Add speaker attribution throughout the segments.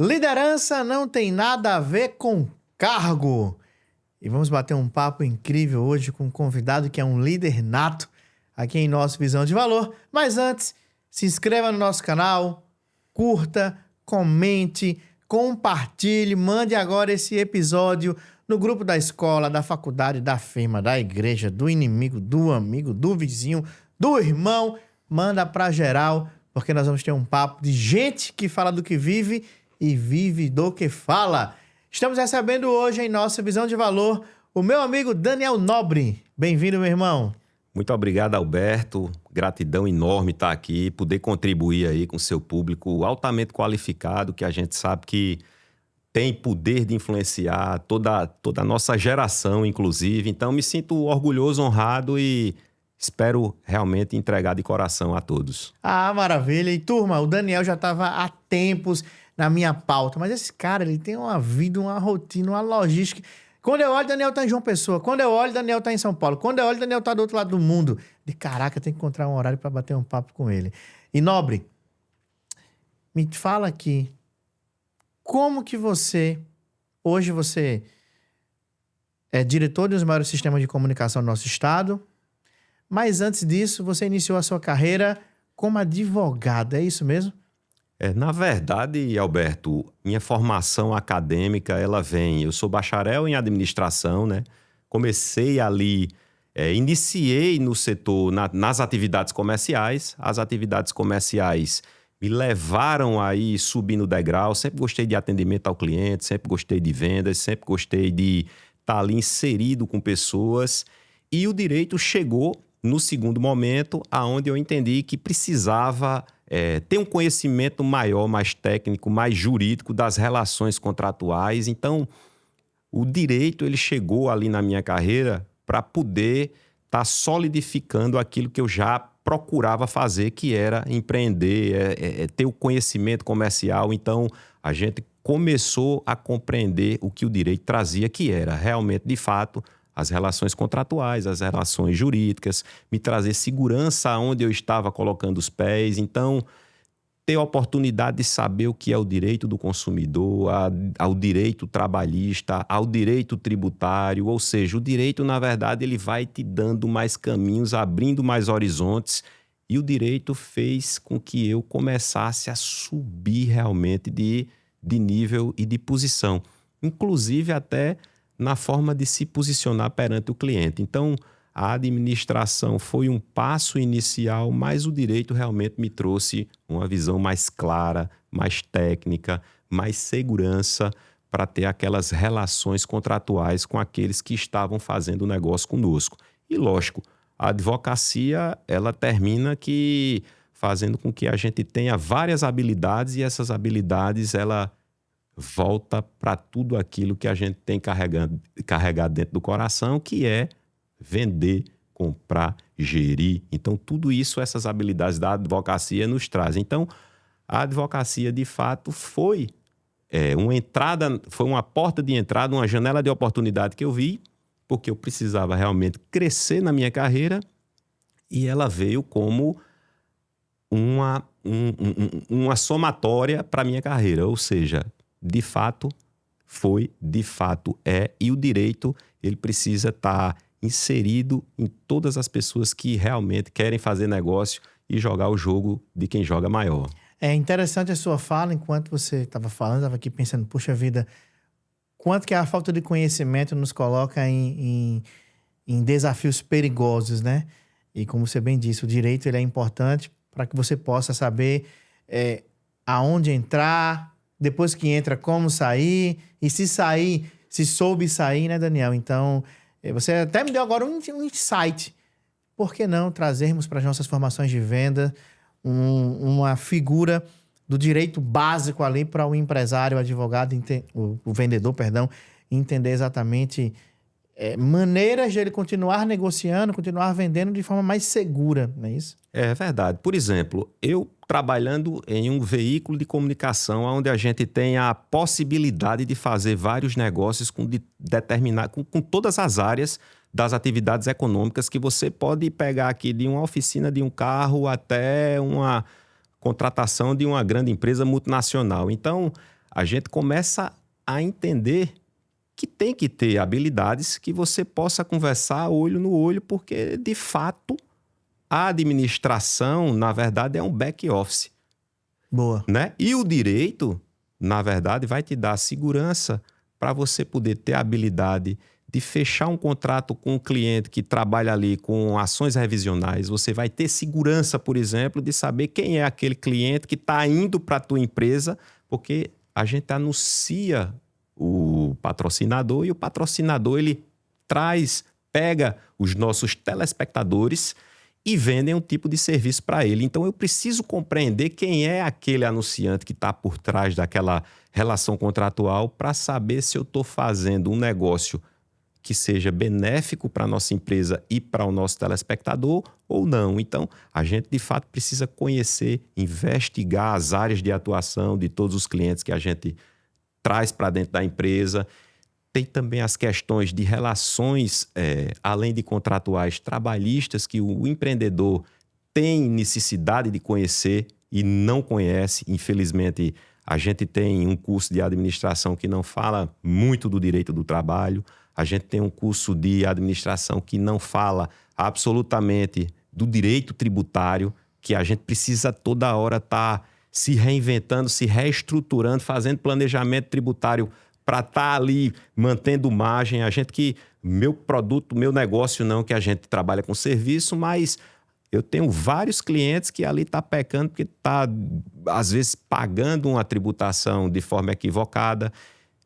Speaker 1: Liderança não tem nada a ver com cargo. E vamos bater um papo incrível hoje com um convidado que é um líder nato aqui em nosso Visão de Valor. Mas antes, se inscreva no nosso canal, curta, comente, compartilhe, mande agora esse episódio no grupo da escola, da faculdade, da firma, da igreja, do inimigo, do amigo, do vizinho, do irmão. Manda pra geral, porque nós vamos ter um papo de gente que fala do que vive e vive do que fala. Estamos recebendo hoje em nossa Visão de Valor o meu amigo Daniel Nobre. Bem-vindo, meu irmão.
Speaker 2: Muito obrigado, Alberto. Gratidão enorme estar aqui, poder contribuir aí com o seu público altamente qualificado, que a gente sabe que tem poder de influenciar toda a nossa geração, inclusive. Então, me sinto orgulhoso, honrado e espero realmente entregar de coração a todos.
Speaker 1: Ah, maravilha. E, turma, o Daniel já estava há tempos na minha pauta, mas esse cara, ele tem uma vida, uma rotina, uma logística. Quando eu olho, Daniel tá em João Pessoa. Quando eu olho, Daniel tá em São Paulo. Quando eu olho, Daniel tá do outro lado do mundo. De caraca, tem que encontrar um horário para bater um papo com ele. E, Nobre, me fala aqui, como que hoje você é diretor dos maiores sistemas de comunicação do nosso estado, mas antes disso, você iniciou a sua carreira como advogado, é isso mesmo?
Speaker 2: Na verdade, Alberto, minha formação acadêmica, eu sou bacharel em administração, né? Comecei ali, iniciei no setor, nas atividades comerciais. As atividades comerciais me levaram aí subir no degrau. Sempre gostei de atendimento ao cliente, sempre gostei de vendas, sempre gostei de estar ali inserido com pessoas. E o direito chegou no segundo momento, aonde eu entendi que precisava ter um conhecimento maior, mais técnico, mais jurídico das relações contratuais. Então, o direito ele chegou ali na minha carreira para poder estar solidificando aquilo que eu já procurava fazer, que era empreender, ter o conhecimento comercial. Então, a gente começou a compreender o que o direito trazia, que era realmente, de fato, as relações contratuais, as relações jurídicas, me trazer segurança onde eu estava colocando os pés. Então, ter a oportunidade de saber o que é o direito do consumidor, ao direito trabalhista, ao direito tributário. Ou seja, o direito, na verdade, ele vai te dando mais caminhos, abrindo mais horizontes. E o direito fez com que eu começasse a subir realmente de nível e de posição. Inclusive até na forma de se posicionar perante o cliente. Então, a administração foi um passo inicial, mas o direito realmente me trouxe uma visão mais clara, mais técnica, mais segurança para ter aquelas relações contratuais com aqueles que estavam fazendo o negócio conosco. E, lógico, a advocacia, ela termina fazendo com que a gente tenha várias habilidades e essas habilidades, ela volta para tudo aquilo que a gente tem carregado dentro do coração, que é vender, comprar, gerir. Então, tudo isso, essas habilidades da advocacia nos trazem. Então, a advocacia, de fato, foi uma porta de entrada, uma janela de oportunidade que eu vi, porque eu precisava realmente crescer na minha carreira e ela veio como uma somatória para a minha carreira, ou seja, de fato foi, de fato é, e o direito ele precisa estar inserido em todas as pessoas que realmente querem fazer negócio e jogar o jogo de quem joga maior.
Speaker 1: É interessante a sua fala, enquanto você estava falando, estava aqui pensando, puxa vida, quanto que a falta de conhecimento nos coloca em desafios perigosos, né? E como você bem disse, o direito ele é importante para que você possa saber aonde entrar, depois que entra, como sair, e se sair, se soube sair, né, Daniel? Então, você até me deu agora um insight. Por que não trazermos para as nossas formações de venda uma figura do direito básico ali para o empresário, o advogado, o vendedor, perdão, entender exatamente maneiras de ele continuar negociando, continuar vendendo de forma mais segura, não é isso?
Speaker 2: É verdade. Por exemplo, eu trabalhando em um veículo de comunicação onde a gente tem a possibilidade de fazer vários negócios com todas as áreas das atividades econômicas que você pode pegar aqui de uma oficina de um carro até uma contratação de uma grande empresa multinacional. Então, a gente começa a entender que tem que ter habilidades que você possa conversar olho no olho, porque, de fato, a administração, na verdade, é um back-office.
Speaker 1: Boa.
Speaker 2: Né? E o direito, na verdade, vai te dar segurança para você poder ter a habilidade de fechar um contrato com um cliente que trabalha ali com ações revisionais. Você vai ter segurança, por exemplo, de saber quem é aquele cliente que está indo para a tua empresa, porque a gente anuncia o patrocinador e o patrocinador ele pega os nossos telespectadores e vendem um tipo de serviço para ele. Então, eu preciso compreender quem é aquele anunciante que está por trás daquela relação contratual para saber se eu estou fazendo um negócio que seja benéfico para a nossa empresa e para o nosso telespectador ou não. Então, a gente, de fato, precisa conhecer, investigar as áreas de atuação de todos os clientes que a gente traz para dentro da empresa. Tem também as questões de relações, além de contratuais, trabalhistas, que o empreendedor tem necessidade de conhecer e não conhece. Infelizmente, a gente tem um curso de administração que não fala muito do direito do trabalho. A gente tem um curso de administração que não fala absolutamente do direito tributário, que a gente precisa toda hora estar se reinventando, se reestruturando, fazendo planejamento tributário para estar ali mantendo margem. A gente que, meu produto, meu negócio não, que a gente trabalha com serviço, mas eu tenho vários clientes que ali está pecando porque está, às vezes, pagando uma tributação de forma equivocada.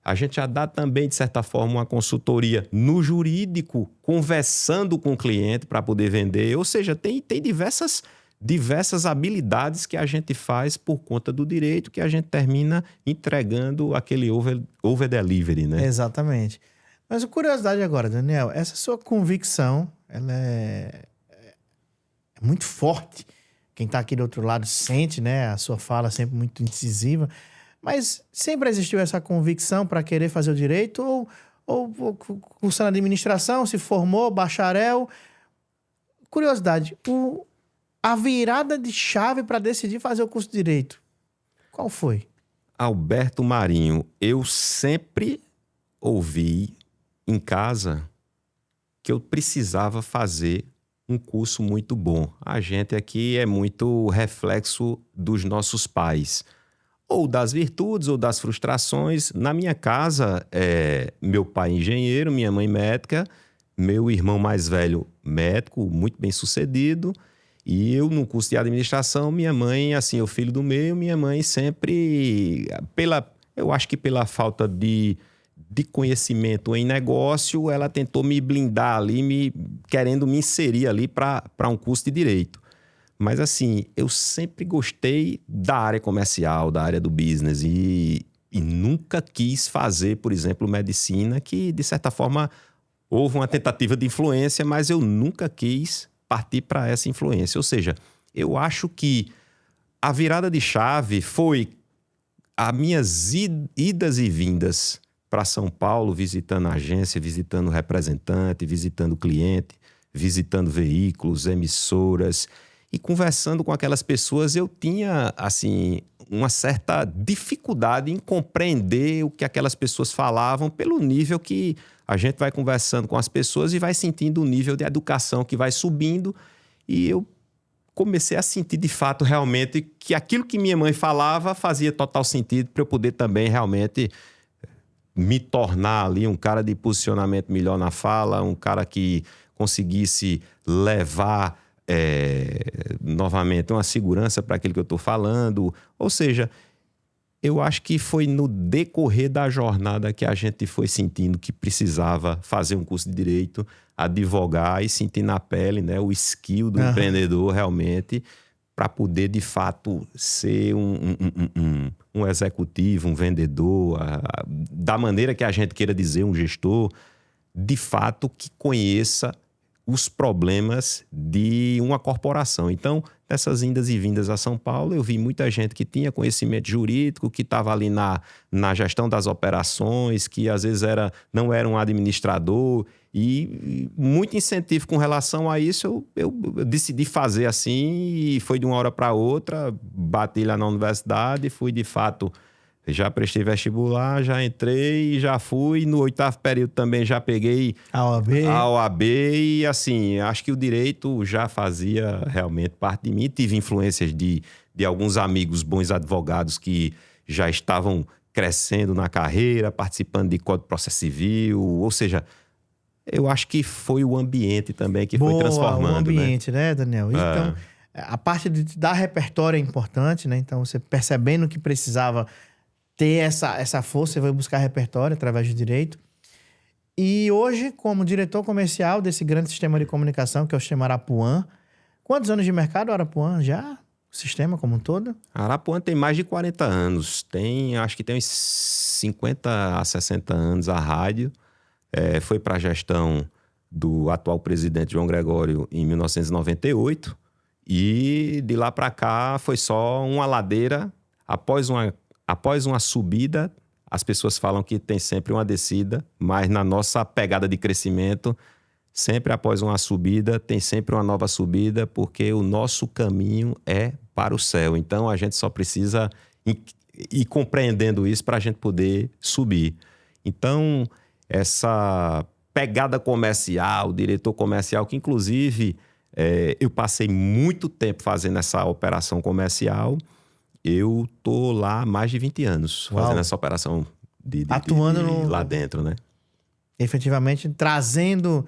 Speaker 2: A gente já dá também, de certa forma, uma consultoria no jurídico, conversando com o cliente para poder vender. Ou seja, tem diversas habilidades que a gente faz por conta do direito, que a gente termina entregando aquele over delivery, né?
Speaker 1: Exatamente. Mas a curiosidade agora, Daniel, essa sua convicção, ela é muito forte. Quem está aqui do outro lado sente, né? A sua fala sempre muito incisiva. Mas sempre existiu essa convicção para querer fazer o direito? Ou cursando administração, se formou, bacharel? Curiosidade, a virada de chave para decidir fazer o curso de direito, qual foi?
Speaker 2: Alberto Marinho, eu sempre ouvi em casa que eu precisava fazer um curso muito bom. A gente aqui é muito reflexo dos nossos pais, ou das virtudes ou das frustrações. Na minha casa, meu pai engenheiro, minha mãe médica, meu irmão mais velho médico, muito bem sucedido, e eu no curso de administração, minha mãe, assim, o filho do meio, minha mãe sempre, eu acho que pela falta de conhecimento em negócio, ela tentou me blindar ali, querendo me inserir ali para um curso de direito. Mas assim, eu sempre gostei da área comercial, da área do business e nunca quis fazer, por exemplo, medicina, que de certa forma houve uma tentativa de influência, mas eu nunca quis partir para essa influência. Ou seja, eu acho que a virada de chave foi as minhas idas e vindas para São Paulo, visitando a agência, visitando o representante, visitando o cliente, visitando veículos, emissoras. E conversando com aquelas pessoas, eu tinha, assim, uma certa dificuldade em compreender o que aquelas pessoas falavam pelo nível que a gente vai conversando com as pessoas e vai sentindo o nível de educação que vai subindo. E eu comecei a sentir, de fato, realmente, que aquilo que minha mãe falava fazia total sentido para eu poder também realmente me tornar ali um cara de posicionamento melhor na fala, um cara que conseguisse levar novamente uma segurança para aquilo que eu estou falando. Ou seja, eu acho que foi no decorrer da jornada que a gente foi sentindo que precisava fazer um curso de direito, advogar e sentir na pele, né, o skill do empreendedor realmente para poder de fato ser um executivo, um vendedor, da maneira que a gente queira dizer, um gestor, de fato que conheça os problemas de uma corporação. Então, nessas indas e vindas a São Paulo, eu vi muita gente que tinha conhecimento jurídico, que estava ali na gestão das operações, que às vezes não era um administrador, e muito incentivo com relação a isso. Eu decidi fazer assim, e foi de uma hora para outra, bati lá na universidade, fui de fato Já prestei vestibular, já entrei, já fui. No 8º período também já peguei
Speaker 1: A OAB.
Speaker 2: a OAB e, assim, acho que o direito já fazia realmente parte de mim. Tive influências de alguns amigos, bons advogados que já estavam crescendo na carreira, participando de Código de Processo Civil. Ou seja, eu acho que foi o ambiente também que foi transformando,
Speaker 1: o ambiente, né, Daniel?
Speaker 2: É.
Speaker 1: Então, a parte de dar repertório é importante, né? Então, você percebendo que precisava ter essa força, você vai buscar repertório através do direito. E hoje, como diretor comercial desse grande sistema de comunicação, que é o sistema Arapuã, quantos anos de mercado, Arapuã, já? O sistema como um todo?
Speaker 2: Arapuã tem mais de 40 anos. Acho que tem uns 50 a 60 anos a rádio. Foi para a gestão do atual presidente João Gregório em 1998. E de lá para cá foi só uma ladeira. Após uma subida, as pessoas falam que tem sempre uma descida, mas na nossa pegada de crescimento, sempre após uma subida, tem sempre uma nova subida, porque o nosso caminho é para o céu. Então, a gente só precisa ir compreendendo isso para a gente poder subir. Então, essa pegada comercial, diretor comercial, que inclusive eu passei muito tempo fazendo essa operação comercial. Eu tô lá há mais de 20 anos fazendo essa operação
Speaker 1: atuando
Speaker 2: lá dentro, né?
Speaker 1: Efetivamente, trazendo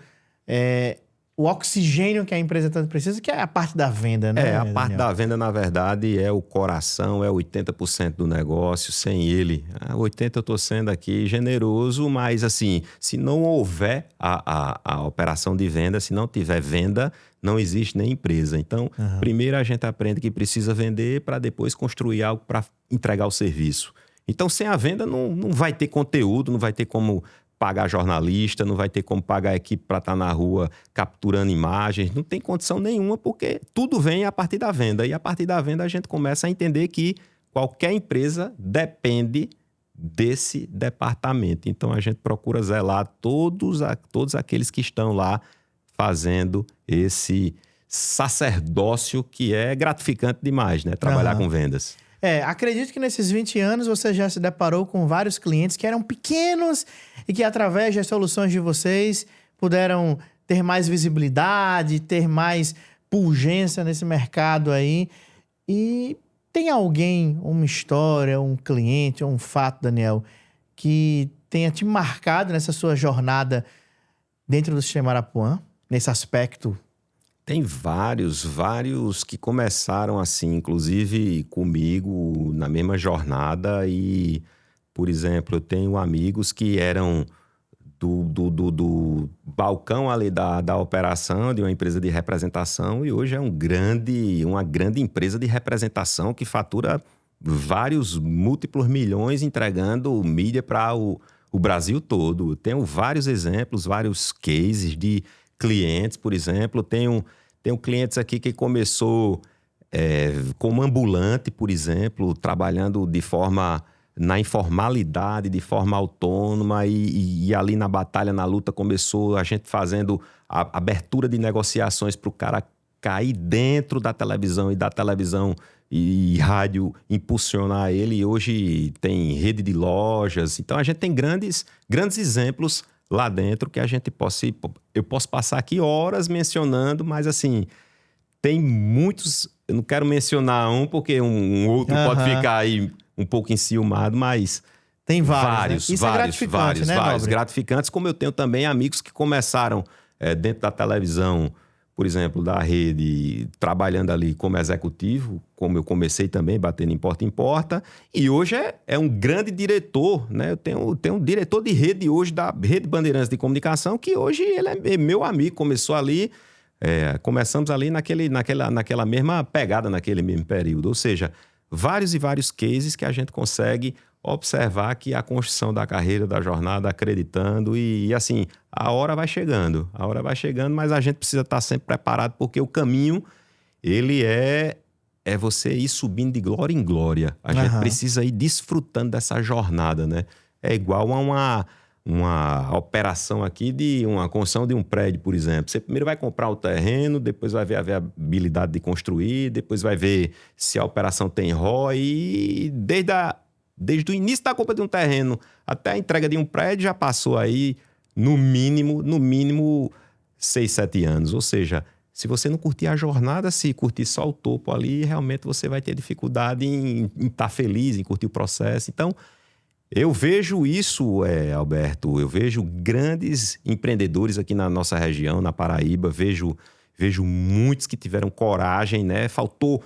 Speaker 1: o oxigênio que a empresa tanto precisa, que é a parte da venda, né?
Speaker 2: A parte da venda, na verdade, é o coração, é 80% do negócio. Sem ele, 80% eu tô sendo aqui generoso, mas assim, se não houver a operação de venda, se não tiver venda, não existe nem empresa. Então, primeiro a gente aprende que precisa vender para depois construir algo para entregar o serviço. Então, sem a venda, não vai ter conteúdo, não vai ter como pagar jornalista, não vai ter como pagar a equipe para estar na rua capturando imagens, não tem condição nenhuma, porque tudo vem a partir da venda. E a partir da venda a gente começa a entender que qualquer empresa depende desse departamento. Então a gente procura zelar todos aqueles que estão lá fazendo esse sacerdócio que é gratificante demais, né? Trabalhar com vendas.
Speaker 1: Acredito que nesses 20 anos você já se deparou com vários clientes que eram pequenos e que através das soluções de vocês puderam ter mais visibilidade, ter mais pujança nesse mercado aí. E tem alguém, uma história, um cliente ou um fato, Daniel, que tenha te marcado nessa sua jornada dentro do sistema Arapuã, nesse aspecto?
Speaker 2: Tem vários que começaram assim, inclusive comigo, na mesma jornada. E, por exemplo, eu tenho amigos que eram do balcão ali da operação de uma empresa de representação e hoje é uma grande empresa de representação que fatura vários múltiplos milhões entregando mídia para o Brasil todo. Tenho vários exemplos, vários cases de clientes, por exemplo. Tenho clientes aqui que começou como ambulante, por exemplo, trabalhando de forma na informalidade, de forma autônoma e ali na batalha, na luta, começou a gente fazendo a abertura de negociações para o cara cair dentro da televisão e da televisão e rádio impulsionar ele. E hoje tem rede de lojas. Então, a gente tem grandes exemplos lá dentro que eu posso passar aqui horas mencionando, mas assim, tem muitos, eu não quero mencionar um porque um outro pode ficar aí um pouco enciumado, mas
Speaker 1: tem vários, né? Isso
Speaker 2: vários,
Speaker 1: é gratificante, né,
Speaker 2: vários
Speaker 1: Nobre?
Speaker 2: gratificantes, como eu tenho também amigos que começaram dentro da televisão, por exemplo, da rede, trabalhando ali como executivo, como eu comecei também, batendo em porta, e hoje é um grande diretor, né? Eu tenho um diretor de rede hoje, da Rede Bandeirantes de Comunicação, que hoje ele é meu amigo, começou ali, começamos ali naquela mesma pegada, naquele mesmo período. Ou seja, vários e vários cases que a gente consegue observar que a construção da carreira, da jornada, acreditando e assim, a hora vai chegando, mas a gente precisa estar sempre preparado, porque o caminho, ele é você ir subindo de glória em glória. A gente precisa ir desfrutando dessa jornada, né? É igual a uma operação aqui de uma construção de um prédio, por exemplo. Você primeiro vai comprar o terreno, depois vai ver a viabilidade de construir, depois vai ver se a operação tem ROI e desde Desde o início da compra de um terreno até a entrega de um prédio já passou aí, no mínimo 6, 7 anos. Ou seja, se você não curtir a jornada, se curtir só o topo ali, realmente você vai ter dificuldade em estar feliz, em curtir o processo. Então, eu vejo isso, Alberto, eu vejo grandes empreendedores aqui na nossa região, na Paraíba, vejo muitos que tiveram coragem, né? Faltou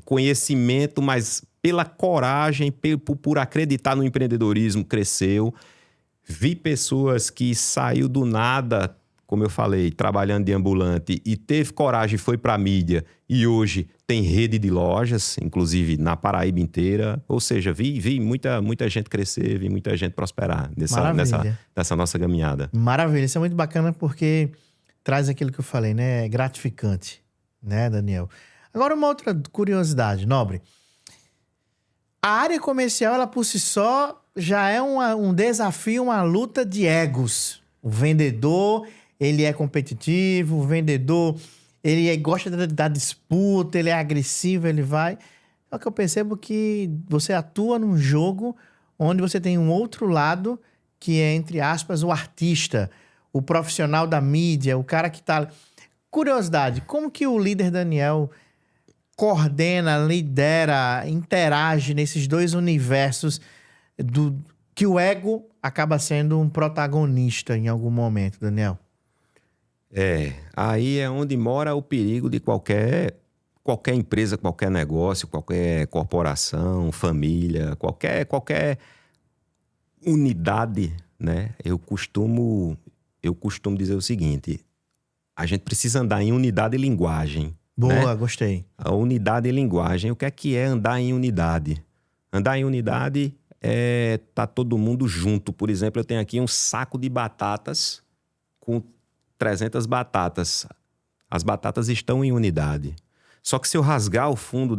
Speaker 2: conhecimento, mas pela coragem, por acreditar no empreendedorismo, cresceu. Vi pessoas que saiu do nada, como eu falei, trabalhando de ambulante e teve coragem, foi para a mídia e hoje tem rede de lojas, inclusive na Paraíba inteira. Ou seja, vi muita gente crescer, vi muita gente prosperar nessa nossa caminhada.
Speaker 1: Maravilha, isso é muito bacana porque traz aquilo que eu falei, né? É gratificante, né, Daniel? Agora uma outra curiosidade, Nobre. A área comercial, ela por si só, já é um desafio, uma luta de egos. O vendedor, ele é competitivo, o vendedor, ele gosta da disputa, ele é agressivo, ele vai... Só que eu percebo que você atua num jogo onde você tem um outro lado, que é, entre aspas, o artista, o profissional da mídia, o cara que tá... Curiosidade, como que o líder Daniel coordena, lidera, interage nesses dois universos que o ego acaba sendo um protagonista em algum momento, Daniel?
Speaker 2: Aí é onde mora o perigo de qualquer empresa, qualquer negócio, qualquer corporação, família, qualquer unidade, né? Eu costumo dizer o seguinte: a gente precisa andar em unidade e linguagem.
Speaker 1: Boa,
Speaker 2: né?
Speaker 1: Gostei.
Speaker 2: A unidade e linguagem. O que é andar em unidade? Andar em unidade é tá todo mundo junto. Por exemplo, eu tenho aqui um saco de batatas com 300 batatas. As batatas estão em unidade. Só que se eu rasgar o fundo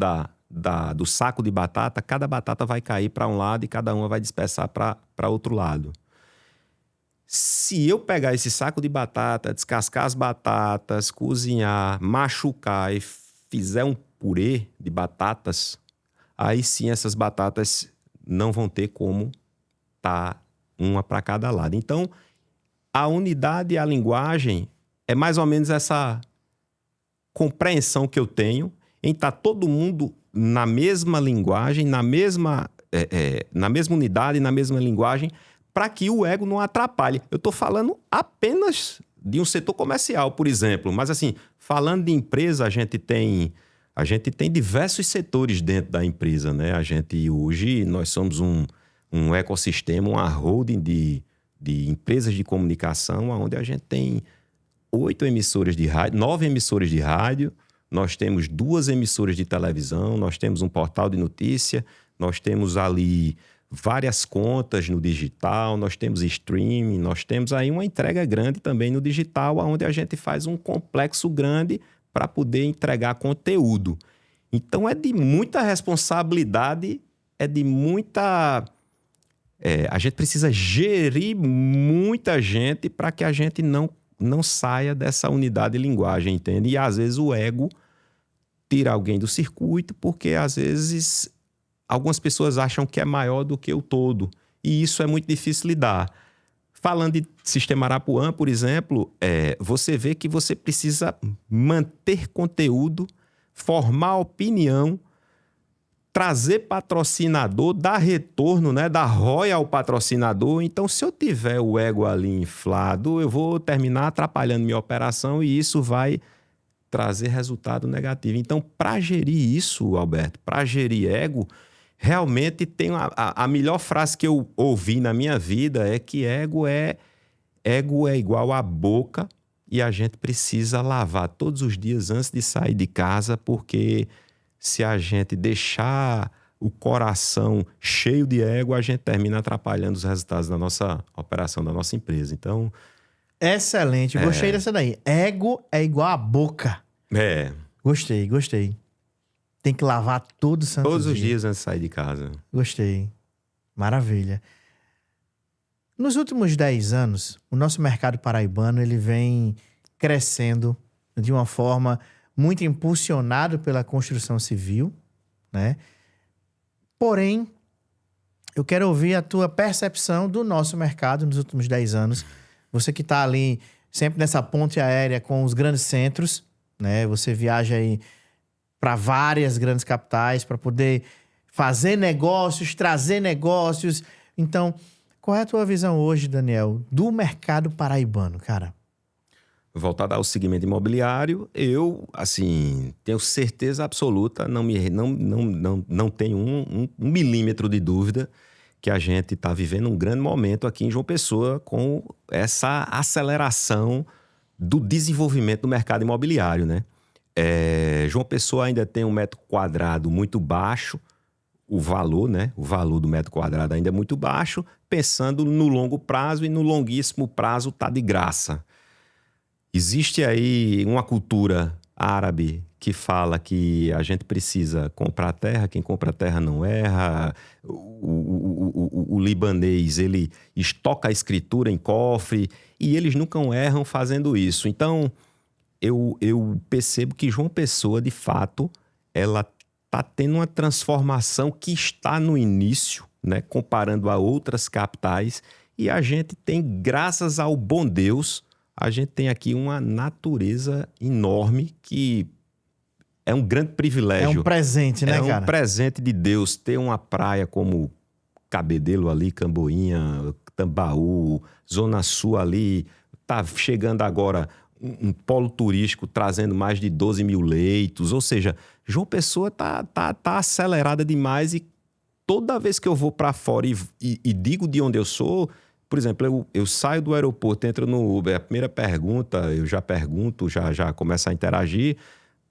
Speaker 2: do saco de batata, cada batata vai cair para um lado e cada uma vai dispersar para outro lado. Se eu pegar esse saco de batata, descascar as batatas, cozinhar, machucar e fizer um purê de batatas, aí sim essas batatas não vão ter como estar uma para cada lado. Então, a unidade e a linguagem é mais ou menos essa compreensão que eu tenho em estar todo mundo na mesma linguagem, na mesma unidade, na mesma linguagem, para que o ego não atrapalhe. Eu estou falando apenas de um setor comercial, por exemplo. Mas, assim, falando de empresa, a gente tem diversos setores dentro da empresa, né? Hoje, nós somos um ecossistema, uma holding de empresas de comunicação, onde a gente tem 9 emissoras de rádio, nós temos 2 emissoras de televisão, nós temos um portal de notícia, nós temos ali várias contas no digital, nós temos streaming, nós temos aí uma entrega grande também no digital, onde a gente faz um complexo grande para poder entregar conteúdo. Então, é de muita responsabilidade, a gente precisa gerir muita gente para que a gente não saia dessa unidade de linguagem, entende? E, às vezes, o ego tira alguém do circuito, porque, às vezes, algumas pessoas acham que é maior do que o todo. E isso é muito difícil lidar. Falando de Sistema Arapuã, por exemplo, você vê que você precisa manter conteúdo, formar opinião, trazer patrocinador, dar retorno, né? Dar ROI ao patrocinador. Então, se eu tiver o ego ali inflado, eu vou terminar atrapalhando minha operação e isso vai trazer resultado negativo. Então, para gerir isso, Alberto, para gerir ego, realmente tem a melhor frase que eu ouvi na minha vida é que ego é igual a boca e a gente precisa lavar todos os dias antes de sair de casa, porque se a gente deixar o coração cheio de ego, a gente termina atrapalhando os resultados da nossa operação, da nossa empresa. Então...
Speaker 1: Excelente, gostei dessa daí. Ego é igual a boca. Gostei. Tem que lavar
Speaker 2: todos os dias antes de sair de casa.
Speaker 1: Gostei. Maravilha. Nos últimos 10 anos, o nosso mercado paraibano ele vem crescendo de uma forma muito impulsionado pela construção civil, né? Porém, Eu quero ouvir a tua percepção do nosso mercado nos últimos 10 anos. Você que está ali sempre nessa ponte aérea com os grandes centros, né? Você viaja aí para várias grandes capitais para poder fazer negócios, trazer negócios. Então, qual é a tua visão hoje, Daniel, do mercado paraibano, cara?
Speaker 2: Voltado ao segmento imobiliário, eu, assim, tenho certeza absoluta, não tenho um milímetro de dúvida que a gente está vivendo um grande momento aqui em João Pessoa com essa aceleração do desenvolvimento do mercado imobiliário, né? João Pessoa ainda tem um metro quadrado muito baixo, o valor, né? O valor do metro quadrado ainda é muito baixo, pensando no longo prazo, e no longuíssimo prazo tá de graça. Existe aí uma cultura árabe que fala que a gente precisa comprar terra, quem compra terra não erra. O libanês, ele estoca a escritura em cofre e eles nunca erram fazendo isso. Então, eu percebo que João Pessoa, de fato, ela está tendo uma transformação que está no início, né, comparando a outras capitais, e a gente tem, graças ao bom Deus, a gente tem aqui uma natureza enorme que é um grande privilégio.
Speaker 1: É um presente, né, cara?
Speaker 2: É um presente de Deus ter uma praia como Cabedelo ali, Camboinha, Tambaú, Zona Sul ali. Tá chegando agora um polo turístico trazendo mais de 12 mil leitos. Ou seja, João Pessoa tá acelerada demais, e toda vez que eu vou para fora e digo de onde eu sou, por exemplo, eu saio do aeroporto, entro no Uber, a primeira pergunta, eu já pergunto, já começo a interagir.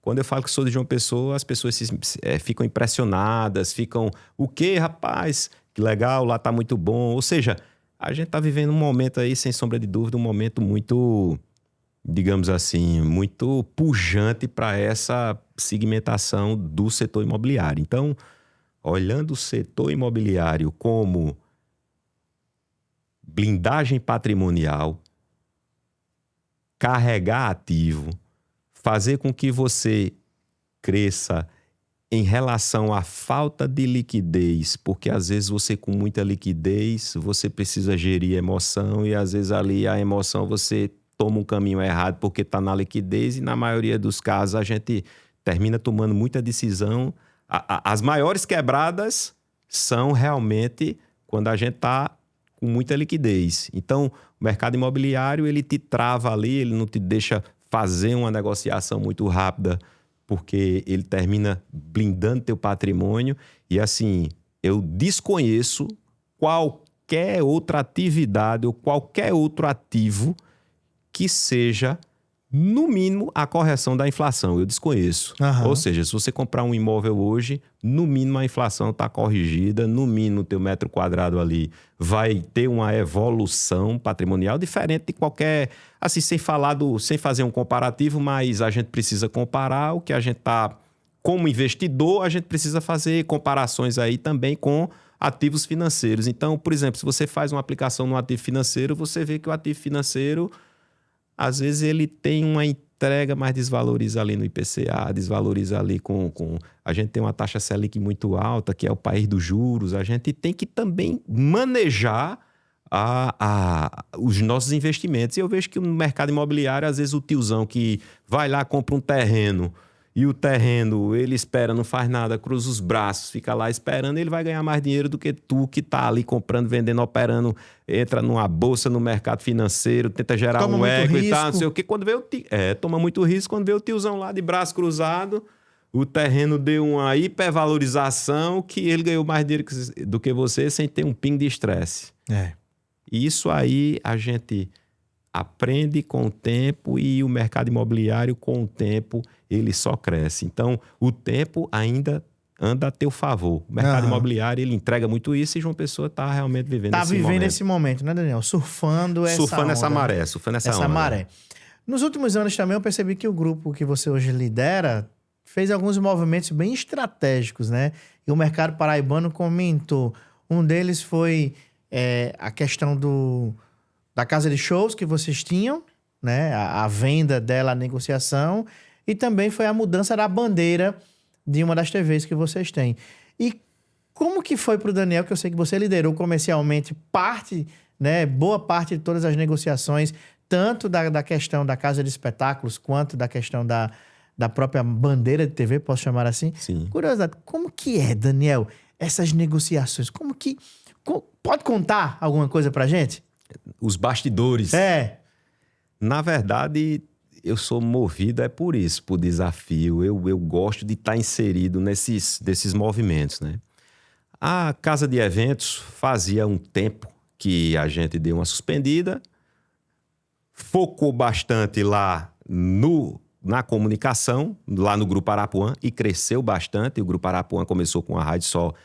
Speaker 2: Quando eu falo que sou de João Pessoa, as pessoas ficam impressionadas, ficam, o quê, rapaz? Que legal, lá tá muito bom. Ou seja, a gente tá vivendo um momento aí, sem sombra de dúvida, um momento muito, digamos assim, muito pujante para essa segmentação do setor imobiliário. Então, olhando o setor imobiliário como blindagem patrimonial, carregar ativo, fazer com que você cresça em relação à falta de liquidez, porque às vezes você, com muita liquidez, você precisa gerir emoção, e às vezes ali a emoção você toma um caminho errado porque está na liquidez, e na maioria dos casos a gente termina tomando muita decisão. As maiores quebradas são realmente quando a gente está com muita liquidez. Então, o mercado imobiliário, ele te trava ali, ele não te deixa fazer uma negociação muito rápida, porque ele termina blindando teu patrimônio. E assim, eu desconheço qualquer outra atividade ou qualquer outro ativo que seja, no mínimo, a correção da inflação. Eu desconheço.
Speaker 1: Aham.
Speaker 2: Ou seja, se você comprar um imóvel hoje, no mínimo a inflação está corrigida, no mínimo o teu metro quadrado ali vai ter uma evolução patrimonial diferente de qualquer... Assim, sem fazer um comparativo, mas a gente precisa comparar o que a gente está... Como investidor, a gente precisa fazer comparações aí também com ativos financeiros. Então, por exemplo, se você faz uma aplicação no ativo financeiro, você vê que o ativo financeiro, às vezes, ele tem uma entrega, mas desvaloriza ali no IPCA, desvaloriza ali com... A gente tem uma taxa Selic muito alta, que é o país dos juros. A gente tem que também manejar os nossos investimentos. E eu vejo que no mercado imobiliário, às vezes, o tiozão que vai lá, compra um terreno, e o terreno, ele espera, não faz nada, cruza os braços, fica lá esperando, ele vai ganhar mais dinheiro do que tu, que tá ali comprando, vendendo, operando, entra numa bolsa, no mercado financeiro, tenta gerar
Speaker 1: Toma
Speaker 2: um
Speaker 1: muito
Speaker 2: equity e tal, não
Speaker 1: risco.
Speaker 2: sei o quê. Quando vê toma muito risco. Quando vê o tiozão lá de braço cruzado, o terreno deu uma hipervalorização, que ele ganhou mais dinheiro do que você, sem ter um pingo de estresse. E isso aí a gente aprende com o tempo, e o mercado imobiliário, com o tempo, ele só cresce. Então, o tempo ainda anda a teu favor. O mercado imobiliário, ele entrega muito isso, e João Pessoa está realmente vivendo esse momento.
Speaker 1: Tá vivendo esse momento, né, Daniel? Surfando essa
Speaker 2: Surfando essa
Speaker 1: onda,
Speaker 2: maré,
Speaker 1: né?
Speaker 2: surfando essa
Speaker 1: Essa
Speaker 2: onda.
Speaker 1: maré. Nos últimos anos também eu percebi que o grupo que você hoje lidera fez alguns movimentos bem estratégicos, né? E o mercado paraibano comentou. Um deles foi a questão da casa de shows que vocês tinham, né? A venda dela, a negociação, e também foi a mudança da bandeira de uma das TVs que vocês têm. E Como que foi para o Daniel, que eu sei que você liderou comercialmente parte, né, boa parte de todas as negociações, tanto da questão da casa de espetáculos, quanto da questão da própria bandeira de TV, posso chamar assim?
Speaker 2: Sim.
Speaker 1: Curiosidade, como que é, Daniel, essas negociações? Pode contar alguma coisa pra gente?
Speaker 2: Os bastidores. Na verdade, eu sou movido por isso, por desafio. Eu gosto de estar inserido desses movimentos, né? A casa de eventos fazia um tempo que a gente deu uma suspendida, focou bastante lá na comunicação, lá no Grupo Arapuã, e cresceu bastante. O Grupo Arapuã começou com a Rádio Sol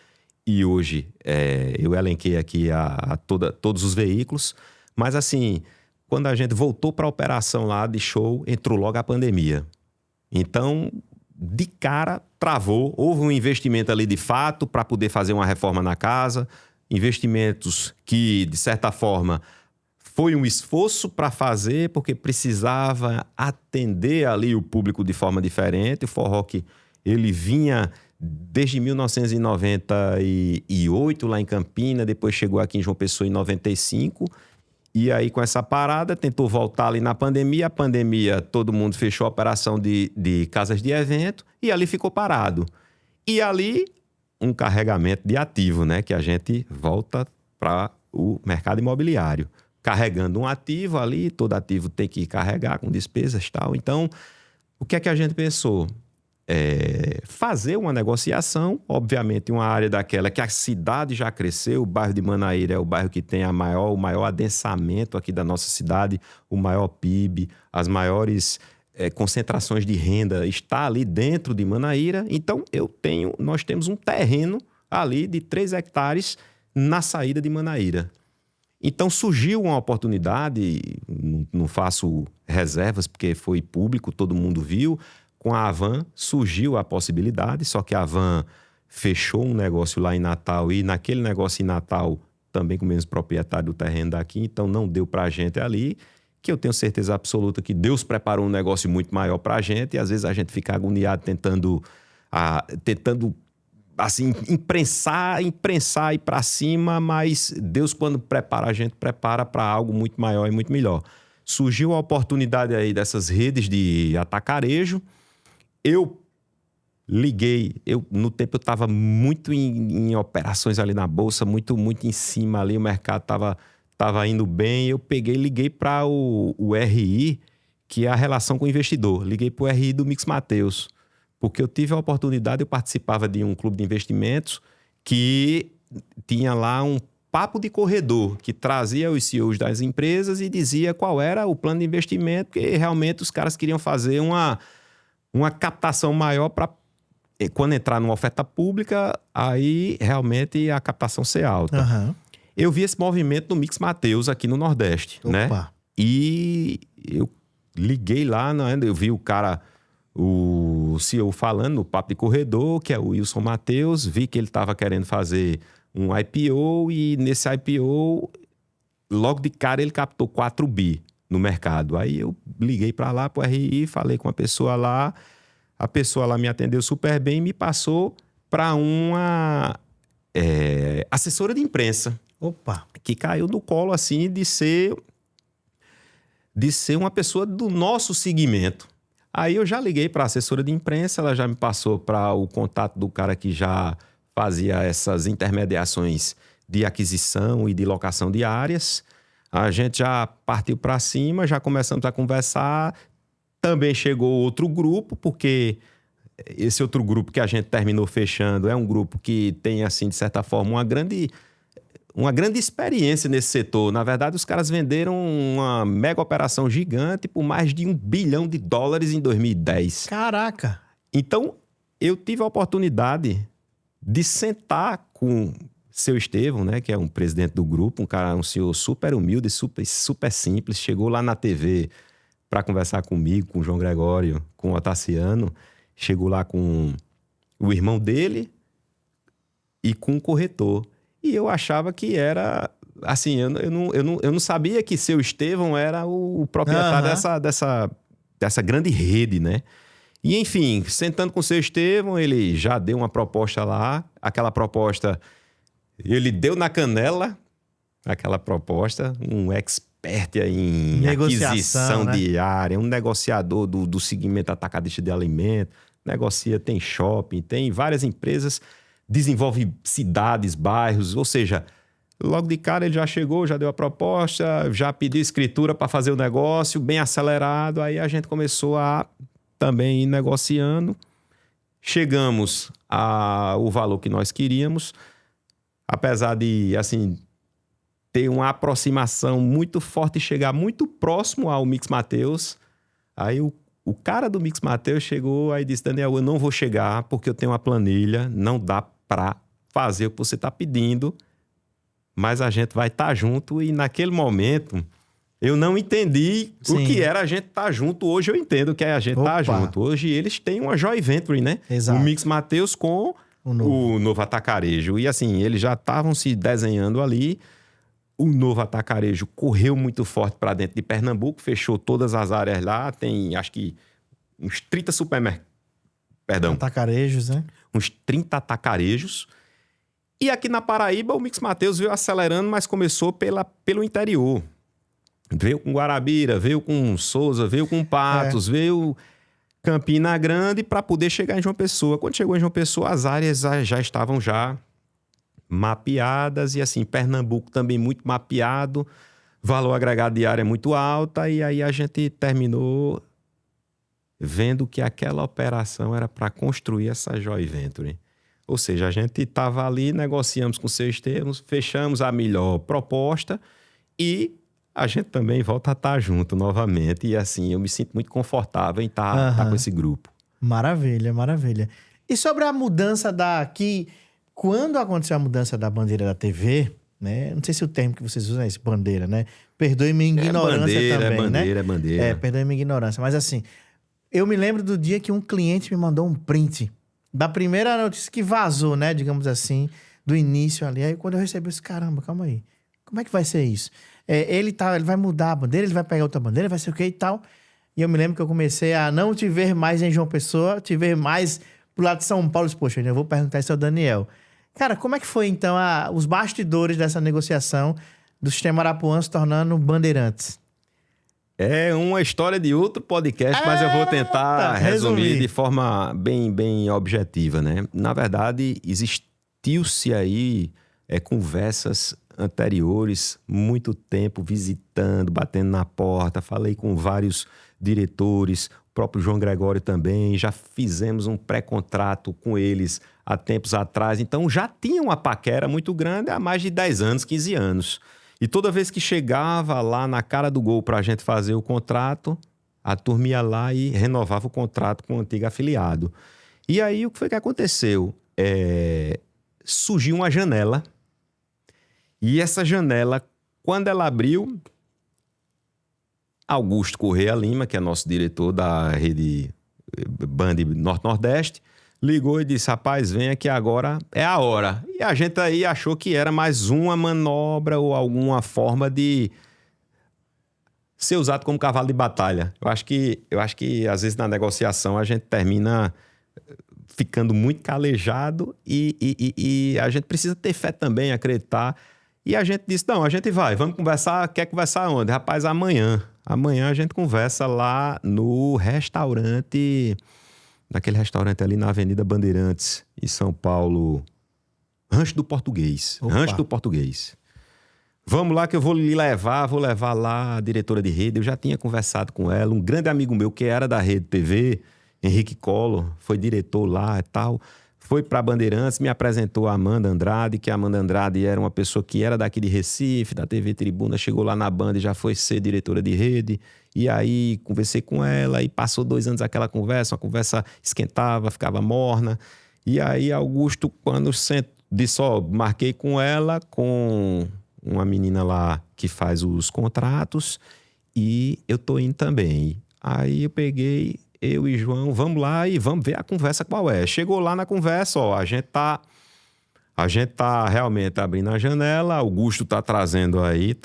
Speaker 2: e hoje eu elenquei aqui todos os veículos. Mas assim, quando a gente voltou para a operação lá de show, entrou logo a pandemia. Então, de cara, travou. Houve um investimento ali de fato para poder fazer uma reforma na casa. Investimentos que, de certa forma, foi um esforço para fazer, porque precisava atender ali o público de forma diferente. O forró que ele vinha desde 1998 lá em Campina, depois chegou aqui em João Pessoa em 95. E aí, com essa parada, tentou voltar ali na pandemia. A pandemia, todo mundo fechou a operação de casas de evento e ali ficou parado. E ali, um carregamento de ativo, né? Que a gente volta para o mercado imobiliário. Carregando um ativo ali, todo ativo tem que carregar com despesas e tal. Então, o que é que a gente pensou? Fazer uma negociação, obviamente uma área daquela que a cidade já cresceu. O bairro de Manaíra é o bairro que tem o maior adensamento aqui da nossa cidade, o maior PIB, as maiores concentrações de renda está ali dentro de Manaíra. Então, nós temos um terreno ali de 3 hectares na saída de Manaíra. Então, surgiu uma oportunidade, não faço reservas porque foi público, todo mundo viu. Com a Avan surgiu a possibilidade, só que a Avan fechou um negócio lá em Natal e naquele negócio em Natal também com o mesmo proprietário do terreno daqui, então não deu para a gente ali, que eu tenho certeza absoluta que Deus preparou um negócio muito maior para a gente e às vezes a gente fica agoniado tentando assim, imprensar e ir para cima, mas Deus quando prepara a gente, prepara para algo muito maior e muito melhor. Surgiu a oportunidade aí dessas redes de atacarejo. Eu liguei, no tempo eu estava muito em operações ali na Bolsa, muito em cima ali, o mercado estava indo bem, eu liguei para o RI, que é a relação com o investidor. Liguei para o RI do Mix Mateus, porque eu tive a oportunidade, eu participava de um clube de investimentos que tinha lá um papo de corredor, que trazia os CEOs das empresas e dizia qual era o plano de investimento, porque realmente os caras queriam fazer uma captação maior para, quando entrar numa oferta pública, aí realmente a captação ser alta.
Speaker 1: Uhum.
Speaker 2: Eu vi esse movimento no Mix Mateus aqui no Nordeste,
Speaker 1: Opa.
Speaker 2: né? E eu liguei lá, né? Eu vi o CEO falando no papo de corredor, que é o Wilson Mateus, vi que ele estava querendo fazer um IPO e nesse IPO, logo de cara, ele captou 4 bi no mercado. Aí eu liguei para lá, para o RI, falei com a pessoa lá me atendeu super bem e me passou para uma assessora de imprensa.
Speaker 1: Opa!
Speaker 2: Que caiu no colo, assim, de ser uma pessoa do nosso segmento. Aí eu já liguei para a assessora de imprensa, ela já me passou para o contato do cara que já fazia essas intermediações de aquisição e de locação de áreas. A gente já partiu para cima, já começamos a conversar. Também chegou outro grupo, porque esse outro grupo que a gente terminou fechando é um grupo que tem, assim, de certa forma, uma grande experiência nesse setor. Na verdade, os caras venderam uma mega operação gigante por mais de $1 bilhão em 2010.
Speaker 1: Caraca!
Speaker 2: Então, eu tive a oportunidade de sentar com seu Estevão, né, que é um presidente do grupo, um senhor super humilde, super simples, chegou lá na TV para conversar comigo, com o João Gregório, com o Otaciano, chegou lá com o irmão dele e com o corretor. E eu achava que era, assim, eu não sabia que seu Estevão era o proprietário dessa grande rede, né? E, enfim, sentando com o seu Estevão, ele já deu uma proposta lá. Aquela proposta, ele deu na canela, aquela proposta, um expert aí em aquisição,
Speaker 1: né?
Speaker 2: de área, um negociador do segmento atacadista de alimento, negocia, tem shopping, tem várias empresas, desenvolve cidades, bairros, ou seja, logo de cara ele já chegou, já deu a proposta, já pediu escritura para fazer o negócio, bem acelerado, aí a gente começou a também ir negociando, chegamos ao valor que nós queríamos, apesar de, assim, ter uma aproximação muito forte e chegar muito próximo ao Mix Mateus. Aí o cara do Mix Mateus chegou e disse: Daniel, eu não vou chegar porque eu tenho uma planilha, não dá para fazer o que você está pedindo, mas a gente vai estar junto. E naquele momento eu não entendi o que era a gente estar junto. Hoje eu entendo o que é a gente estar junto. Hoje eles têm uma joint venture, né?
Speaker 1: Exato.
Speaker 2: O Mix Mateus com o Novo Atacarejo. E assim, eles já estavam se desenhando ali. O Novo Atacarejo correu muito forte para dentro de Pernambuco, fechou todas as áreas lá. Tem, acho que, uns 30 supermercados. Perdão.
Speaker 1: Atacarejos, né?
Speaker 2: Uns 30 atacarejos. E aqui na Paraíba, o Mix Mateus veio acelerando, mas começou pelo interior. Veio com Guarabira, veio com Souza, veio com Patos, veio Campina Grande para poder chegar em João Pessoa. Quando chegou em João Pessoa, as áreas já estavam já mapeadas e assim, Pernambuco também muito mapeado, valor agregado de área muito alta, e aí a gente terminou vendo que aquela operação era para construir essa joint venture. Ou seja, a gente estava ali, negociamos com seus termos, fechamos a melhor proposta e a gente também volta a estar junto novamente. E assim, eu me sinto muito confortável em estar com esse grupo.
Speaker 1: Maravilha, maravilha. E sobre a mudança quando aconteceu a mudança da bandeira da TV, né? Não sei se o termo que vocês usam é esse, bandeira, né? Perdoe minha ignorância também, né?
Speaker 2: É bandeira.
Speaker 1: Perdoe minha ignorância. Mas assim, eu me lembro do dia que um cliente me mandou um print da primeira notícia que vazou, né? Digamos assim, do início ali. Aí quando eu recebi, eu disse, caramba, calma aí. Como é que vai ser isso? Ele vai mudar a bandeira, ele vai pegar outra bandeira, vai ser o quê e tal. E eu me lembro que eu comecei a não te ver mais em João Pessoa, te ver mais pro lado de São Paulo. Poxa, eu vou perguntar isso ao Daniel. Cara, como é que foi, então, os bastidores dessa negociação do Sistema Arapuã se tornando Bandeirantes?
Speaker 2: É uma história de outro podcast, mas eu vou tentar resumir de forma bem objetiva, né? Na verdade, existiu-se aí conversas anteriores, muito tempo visitando, batendo na porta, falei com vários diretores, o próprio João Gregório também, já fizemos um pré-contrato com eles há tempos atrás, então já tinha uma paquera muito grande há mais de 10 anos, 15 anos. E toda vez que chegava lá na cara do gol para a gente fazer o contrato, a turma ia lá e renovava o contrato com o antigo afiliado. E aí o que foi que aconteceu? Surgiu uma janela. E essa janela, quando ela abriu, Augusto Correia Lima, que é nosso diretor da rede Band Norte-Nordeste, ligou e disse, rapaz, vem aqui agora, é a hora. E a gente aí achou que era mais uma manobra ou alguma forma de ser usado como cavalo de batalha. Eu acho que às vezes na negociação a gente termina ficando muito calejado e a gente precisa ter fé também, acreditar. E a gente disse, não, a gente vai, vamos conversar, quer conversar onde? Rapaz, amanhã. Amanhã a gente conversa lá no restaurante, naquele restaurante ali na Avenida Bandeirantes, em São Paulo, Rancho do Português.
Speaker 1: Opa.
Speaker 2: Rancho do Português. Vamos lá que eu vou levar lá a diretora de rede, eu já tinha conversado com ela, um grande amigo meu que era da Rede TV, Henrique Collor, foi diretor lá e tal, foi para Bandeirantes, me apresentou a Amanda Andrade, que a Amanda Andrade era uma pessoa que era daqui de Recife, da TV Tribuna, chegou lá na Band e já foi ser diretora de rede. E aí conversei com ela e passou 2 anos aquela conversa, uma conversa esquentava, ficava morna. E aí Augusto, quando disse, marquei com ela, com uma menina lá que faz os contratos e eu tô indo também. Aí eu peguei... Eu e João, vamos lá e vamos ver a conversa qual é. Chegou lá na conversa, a gente tá realmente abrindo a janela, Augusto tá trazendo aí,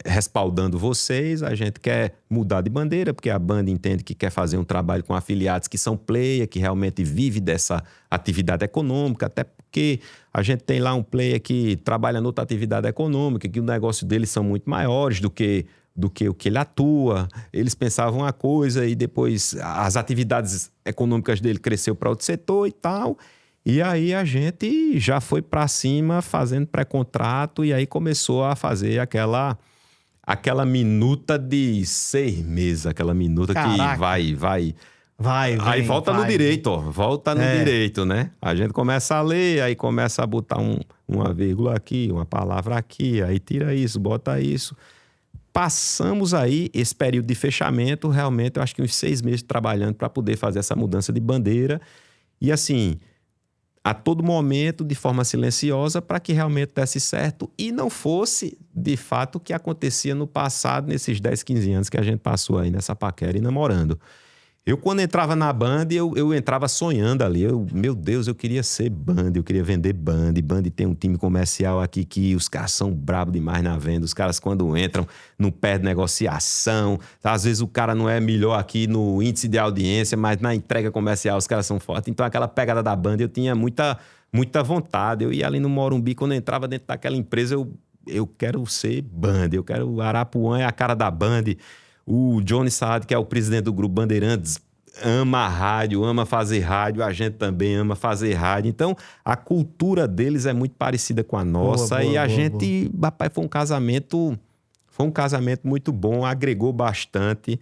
Speaker 2: respaldando vocês, a gente quer mudar de bandeira, porque a Band entende que quer fazer um trabalho com afiliados que são player, que realmente vive dessa atividade econômica, até porque a gente tem lá um player que trabalha noutra atividade econômica, que o negócio deles são muito maiores do que o que ele atua. Eles pensavam uma coisa e depois as atividades econômicas dele cresceu para outro setor e tal. E aí a gente já foi para cima fazendo pré-contrato e aí começou a fazer aquela minuta de 6 meses, aquela minuta
Speaker 1: Caraca.
Speaker 2: que vai. Aí
Speaker 1: vem,
Speaker 2: volta no direito, ó. Volta no direito, né? A gente começa a ler, aí começa a botar uma vírgula aqui, uma palavra aqui, aí tira isso, bota isso. Passamos aí esse período de fechamento, realmente, eu acho que uns 6 meses trabalhando para poder fazer essa mudança de bandeira. E assim, a todo momento, de forma silenciosa, para que realmente desse certo e não fosse, de fato, o que acontecia no passado, nesses 10, 15 anos que a gente passou aí nessa paquera e namorando. Eu, quando entrava na Band, eu entrava sonhando ali. Meu Deus, eu queria ser Band, eu queria vender Band. Band tem um time comercial aqui que os caras são bravos demais na venda. Os caras, quando entram, não perdem negociação. Às vezes o cara não é melhor aqui no índice de audiência, mas na entrega comercial os caras são fortes. Então, aquela pegada da Band, eu tinha muita vontade. Eu ia ali no Morumbi, quando eu entrava dentro daquela empresa, eu quero ser Band. Eu quero... Arapuã é a cara da Band. O Johnny Saad, que é o presidente do Grupo Bandeirantes, ama a rádio, ama fazer rádio, a gente também ama fazer rádio. Então, a cultura deles é muito parecida com a nossa. Rapaz, foi um casamento muito bom, agregou bastante.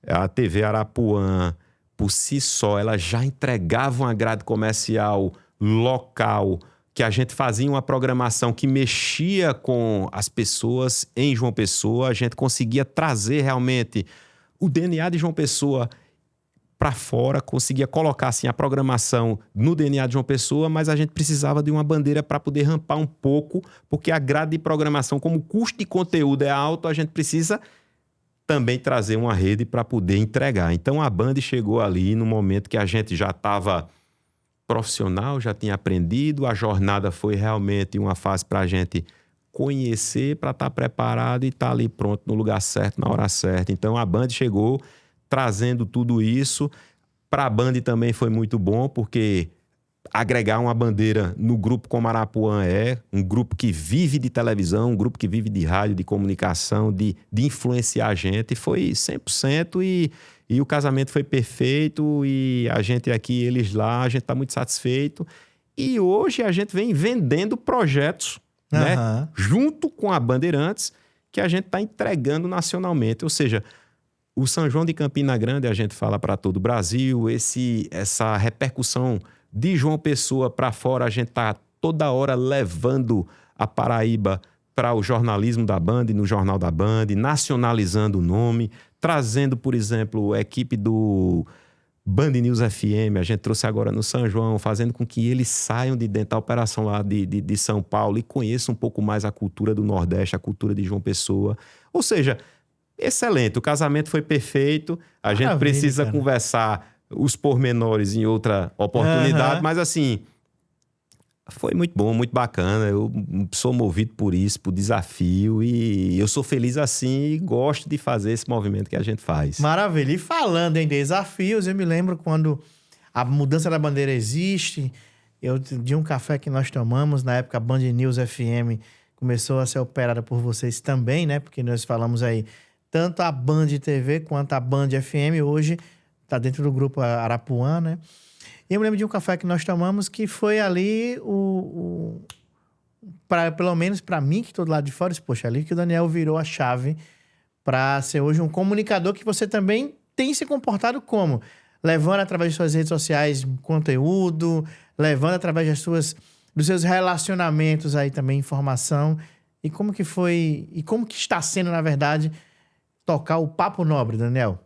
Speaker 2: A TV Arapuã, por si só, ela já entregava uma grade comercial local, que a gente fazia uma programação que mexia com as pessoas em João Pessoa. A gente conseguia trazer realmente o DNA de João Pessoa para fora, conseguia colocar assim, a programação no DNA de João Pessoa, mas a gente precisava de uma bandeira para poder rampar um pouco, porque a grade de programação, como o custo de conteúdo é alto, a gente precisa também trazer uma rede para poder entregar. Então a Band chegou ali no momento que a gente já estava profissional, já tinha aprendido, a jornada foi realmente uma fase para a gente conhecer, para estar preparado e estar ali pronto no lugar certo, na hora certa. Então a Band chegou trazendo tudo isso. Para a Band também foi muito bom, porque agregar uma bandeira no grupo como Arapuã um grupo que vive de televisão, um grupo que vive de rádio, de comunicação, de influenciar a gente, foi 100% e o casamento foi perfeito e a gente aqui, eles lá, a gente está muito satisfeito. E hoje a gente vem vendendo projetos, né, junto com a Bandeirantes, que a gente está entregando nacionalmente. Ou seja, o São João de Campina Grande, a gente fala para todo o Brasil, essa repercussão de João Pessoa para fora, a gente está toda hora levando a Paraíba para o jornalismo da Band, no Jornal da Band, nacionalizando o nome, trazendo, por exemplo, a equipe do Band News FM, a gente trouxe agora no São João, fazendo com que eles saiam de dentro da operação lá de São Paulo e conheçam um pouco mais a cultura do Nordeste, a cultura de João Pessoa. Ou seja, excelente, o casamento foi perfeito, a gente precisa conversar os pormenores em outra oportunidade, mas assim, foi muito bom, muito bacana. Eu sou movido por isso, por desafio, e eu sou feliz assim e gosto de fazer esse movimento que a gente faz.
Speaker 1: Maravilha. E falando em desafios, eu me lembro quando a mudança da bandeira existe, de um café que nós tomamos, na época a Band News FM começou a ser operada por vocês também, né? Porque nós falamos aí, tanto a Band TV quanto a Band FM hoje está dentro do grupo Arapuã, né? E eu me lembro de um café que nós tomamos que foi ali pelo menos para mim, que estou do lado de fora, poxa, ali que o Daniel virou a chave para ser hoje um comunicador que você também tem se comportado como? Levando através de suas redes sociais conteúdo, levando através dos seus relacionamentos aí também informação. E como que foi, e como que está sendo, na verdade, tocar o Papo Nobre, Daniel?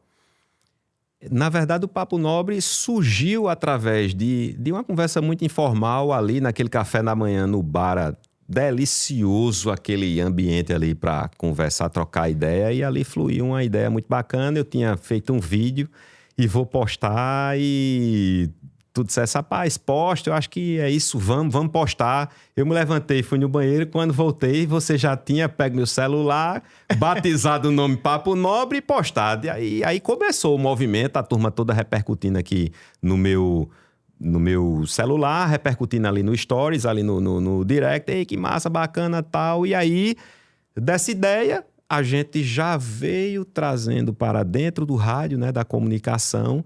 Speaker 2: Na verdade, o Papo Nobre surgiu através de uma conversa muito informal ali naquele café da manhã no bar. Delicioso aquele ambiente ali para conversar, trocar ideia. E ali fluiu uma ideia muito bacana. Eu tinha feito um vídeo e vou postar e tu dissesse, rapaz, posta, eu acho que é isso, vamos postar. Eu me levantei, fui no banheiro, quando voltei, você já tinha pego meu celular, batizado o nome Papo Nobre e postado. E aí começou o movimento, a turma toda repercutindo aqui no meu celular, repercutindo ali no Stories, ali no Direct. Ei, que massa, bacana, tal. E aí, dessa ideia, a gente já veio trazendo para dentro do rádio, né, da comunicação,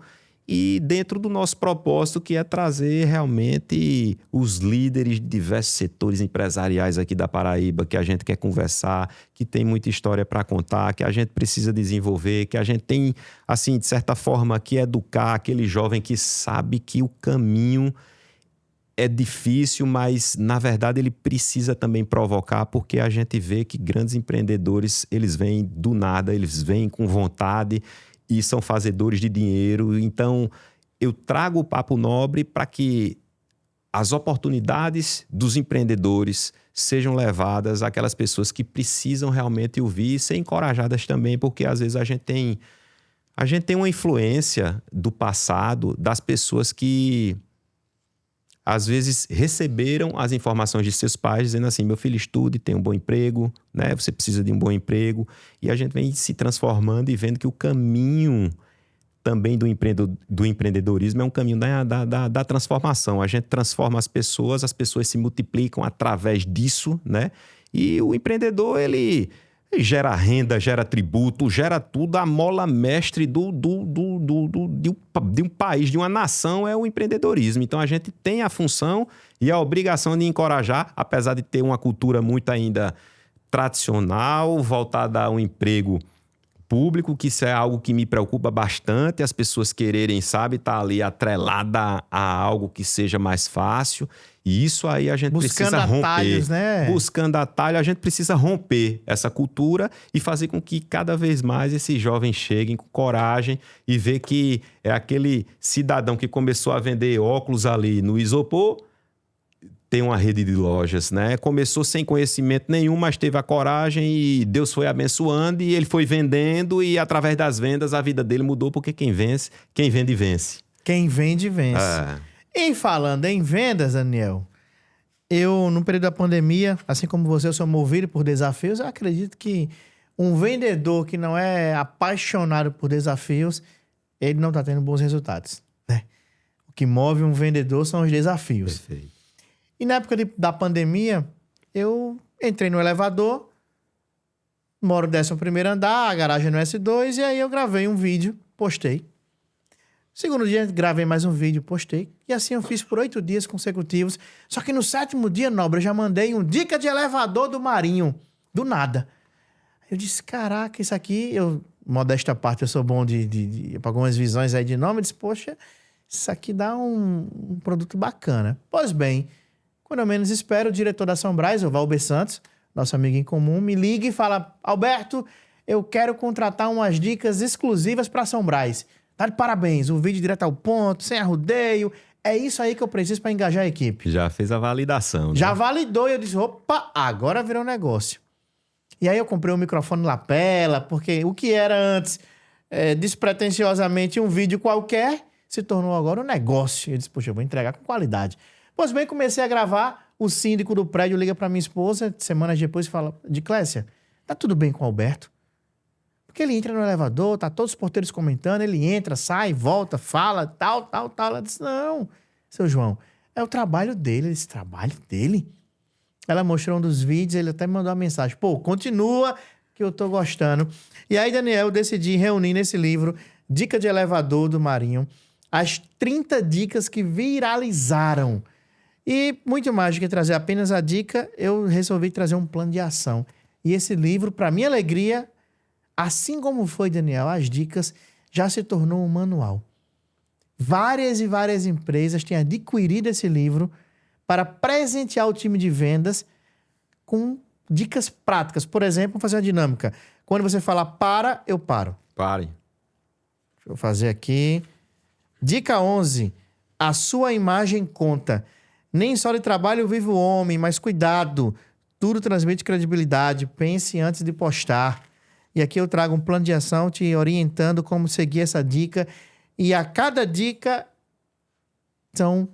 Speaker 2: e dentro do nosso propósito, que é trazer realmente os líderes de diversos setores empresariais aqui da Paraíba, que a gente quer conversar, que tem muita história para contar, que a gente precisa desenvolver, que a gente tem, assim, de certa forma, que educar aquele jovem que sabe que o caminho é difícil, mas, na verdade, ele precisa também provocar, porque a gente vê que grandes empreendedores, eles vêm do nada, eles vêm com vontade e são fazedores de dinheiro. Então, eu trago o Papo Nobre para que as oportunidades dos empreendedores sejam levadas àquelas pessoas que precisam realmente ouvir e ser encorajadas também, porque às vezes a gente tem uma influência do passado das pessoas que às vezes receberam as informações de seus pais dizendo assim, meu filho estude, tem um bom emprego, né? Você precisa de um bom emprego. E a gente vem se transformando e vendo que o caminho também do empreendedorismo é um caminho da transformação. A gente transforma as pessoas se multiplicam através disso, né? E o empreendedor, ele gera renda, gera tributo, gera tudo. A mola mestre de um país, de uma nação, é o empreendedorismo. Então, a gente tem a função e a obrigação de encorajar, apesar de ter uma cultura muito ainda tradicional, voltada a um emprego público, que isso é algo que me preocupa bastante, as pessoas quererem, sabe, estar ali atrelada a algo que seja mais fácil, e isso aí a gente precisa romper.
Speaker 1: Atalhos, né?
Speaker 2: Buscando atalho, a gente precisa romper essa cultura e fazer com que cada vez mais esses jovens cheguem com coragem e ver que é aquele cidadão que começou a vender óculos ali no isopor, tem uma rede de lojas, né? Começou sem conhecimento nenhum, mas teve a coragem e Deus foi abençoando e ele foi vendendo e através das vendas a vida dele mudou, porque quem vende, vence.
Speaker 1: Quem vende, vence. E falando em vendas, Daniel, eu, no período da pandemia, assim como você, eu sou movido por desafios, eu acredito que um vendedor que não é apaixonado por desafios, ele não está tendo bons resultados, né? O que move um vendedor são os desafios.
Speaker 2: Perfeito.
Speaker 1: E na época da pandemia, eu entrei no elevador, moro no 11º andar, a garagem no S2, e aí eu gravei um vídeo, postei. Segundo dia, gravei mais um vídeo, postei. E assim eu fiz por 8 dias consecutivos. Só que no 7º dia, Nobre, eu já mandei um dica de elevador do Marinho. Do nada. Eu disse, caraca, isso aqui... modesta parte, eu sou bom de algumas visões aí de nome. Eu disse, poxa, isso aqui dá um produto bacana. Pois bem... Quando eu menos espero, o diretor da Sombras, o Valber Santos, nosso amigo em comum, me liga e fala, Alberto, eu quero contratar umas dicas exclusivas para a Sombras. Tá de parabéns, o vídeo direto ao ponto, sem arrudeio. É isso aí que eu preciso para engajar a equipe.
Speaker 2: Já fez a validação, né?
Speaker 1: Já validou e eu disse, opa, agora virou um negócio. E aí eu comprei um microfone lapela, porque o que era antes despretensiosamente um vídeo qualquer, se tornou agora um negócio. Eu disse, poxa, eu vou entregar com qualidade. Pois bem, comecei a gravar, o síndico do prédio liga para minha esposa, semanas depois fala, de Clécia, tá tudo bem com o Alberto? Porque ele entra no elevador, tá todos os porteiros comentando, ele entra, sai, volta, fala, tal. Ela disse, não, seu João, é o trabalho dele, esse trabalho dele. Ela mostrou um dos vídeos, ele até me mandou uma mensagem, pô, continua que eu tô gostando. E aí, Daniel, eu decidi reunir nesse livro, Dica de Elevador do Marinho, as 30 dicas que viralizaram. E muito mais do que trazer apenas a dica, eu resolvi trazer um plano de ação. E esse livro, para minha alegria, assim como foi, Daniel, as dicas, já se tornou um manual. Várias e várias empresas têm adquirido esse livro para presentear o time de vendas com dicas práticas. Por exemplo, vou fazer uma dinâmica. Quando você falar para, eu paro.
Speaker 2: Pare.
Speaker 1: Deixa eu fazer aqui. Dica 11. A sua imagem conta. Nem só de trabalho vive o homem, mas cuidado. Tudo transmite credibilidade. Pense antes de postar. E aqui eu trago um plano de ação te orientando como seguir essa dica. E a cada dica são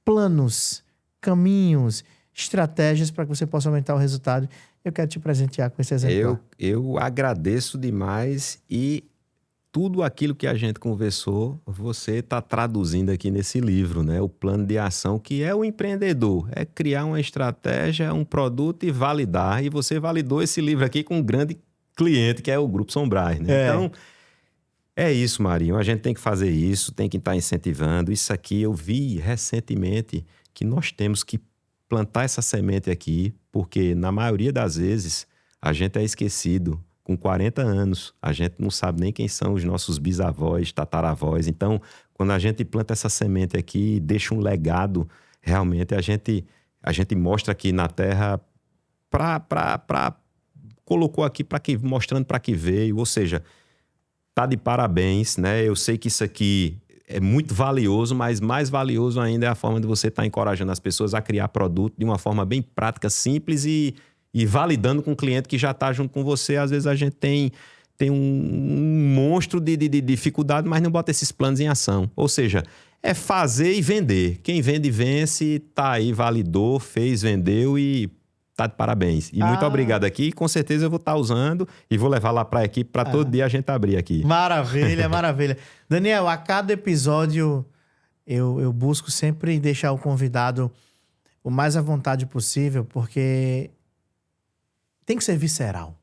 Speaker 1: planos, caminhos, estratégias para que você possa aumentar o resultado. Eu quero te presentear com esse exemplar.
Speaker 2: Eu agradeço demais e tudo aquilo que a gente conversou, você está traduzindo aqui nesse livro, né? O plano de ação, que é o empreendedor. É criar uma estratégia, um produto e validar. E você validou esse livro aqui com um grande cliente, que é o Grupo Sombras, né? Então, é isso, Marinho. A gente tem que fazer isso, tem que estar incentivando. Isso aqui eu vi recentemente que nós temos que plantar essa semente aqui, porque na maioria das vezes a gente é esquecido. Com 40 anos, a gente não sabe nem quem são os nossos bisavós, tataravós. Então, quando a gente planta essa semente aqui, deixa um legado, realmente a gente mostra aqui na Terra, colocou aqui mostrando para que veio. Ou seja, tá de parabéns, né? Eu sei que isso aqui é muito valioso, mas mais valioso ainda é a forma de você estar encorajando as pessoas a criar produto de uma forma bem prática, simples e validando com o cliente que já está junto com você. Às vezes a gente tem um monstro de dificuldade, mas não bota esses planos em ação. Ou seja, é fazer e vender. Quem vende, vence, tá aí, validou, fez, vendeu e tá de parabéns. E muito obrigado aqui. Com certeza eu vou estar usando e vou levar lá para a equipe para todo dia a gente abrir aqui.
Speaker 1: Maravilha, maravilha. Daniel, a cada episódio eu busco sempre deixar o convidado o mais à vontade possível, porque tem que ser visceral,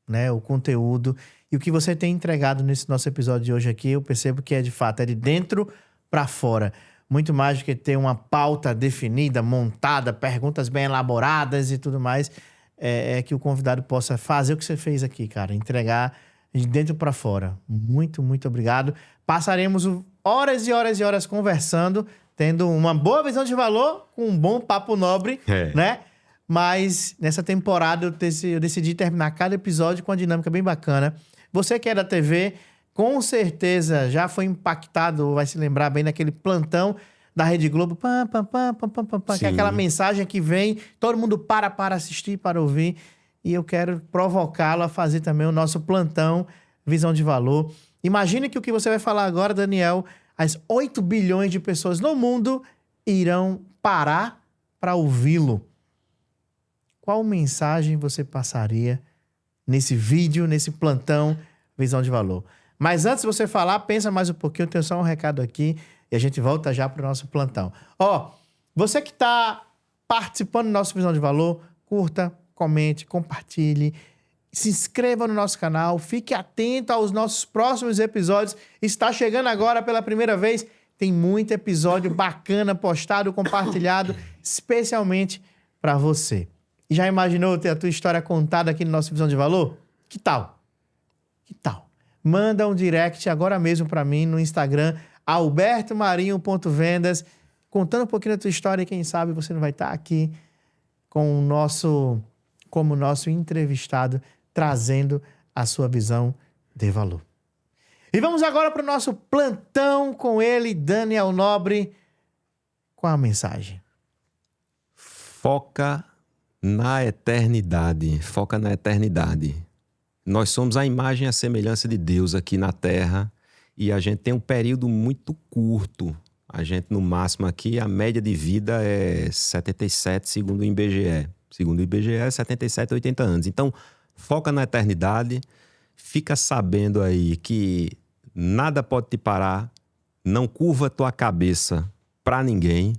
Speaker 1: né? O conteúdo. E o que você tem entregado nesse nosso episódio de hoje aqui, eu percebo que de fato, é de dentro para fora. Muito mais do que ter uma pauta definida, montada, perguntas bem elaboradas e tudo mais. É que o convidado possa fazer o que você fez aqui, cara. Entregar de dentro para fora. Muito, muito obrigado. Passaremos horas e horas e horas conversando, tendo uma boa visão de valor, com um bom papo nobre, né? Mas nessa temporada eu decidi terminar cada episódio com uma dinâmica bem bacana. Você que é da TV, com certeza já foi impactado, vai se lembrar bem daquele plantão da Rede Globo, que é aquela mensagem que vem, todo mundo para assistir, para ouvir. E eu quero provocá-lo a fazer também o nosso plantão Visão de Valor. Imagine que o que você vai falar agora, Daniel, as 8 bilhões de pessoas no mundo irão parar para ouvi-lo. Qual mensagem você passaria nesse vídeo, nesse plantão Visão de Valor? Mas antes de você falar, pensa mais um pouquinho, eu tenho só um recado aqui e a gente volta já para o nosso plantão. Você que está participando do nosso Visão de Valor, curta, comente, compartilhe, se inscreva no nosso canal, fique atento aos nossos próximos episódios. Está chegando agora pela primeira vez, tem muito episódio bacana postado, compartilhado, especialmente para você. E já imaginou ter a tua história contada aqui no nosso Visão de Valor? Que tal? Que tal? Manda um direct agora mesmo para mim no Instagram, albertomarinho.vendas, contando um pouquinho da tua história e quem sabe você não vai estar aqui como nosso entrevistado, trazendo a sua visão de valor. E vamos agora para o nosso plantão com ele, Daniel Nobre, com a mensagem.
Speaker 2: Foca na eternidade. Foca na eternidade. Nós somos a imagem e a semelhança de Deus aqui na Terra e a gente tem um período muito curto. A gente, no máximo aqui, a média de vida é 77, segundo o IBGE. Segundo o IBGE, 77, 80 anos. Então, foca na eternidade. Fica sabendo aí que nada pode te parar. Não curva tua cabeça para ninguém.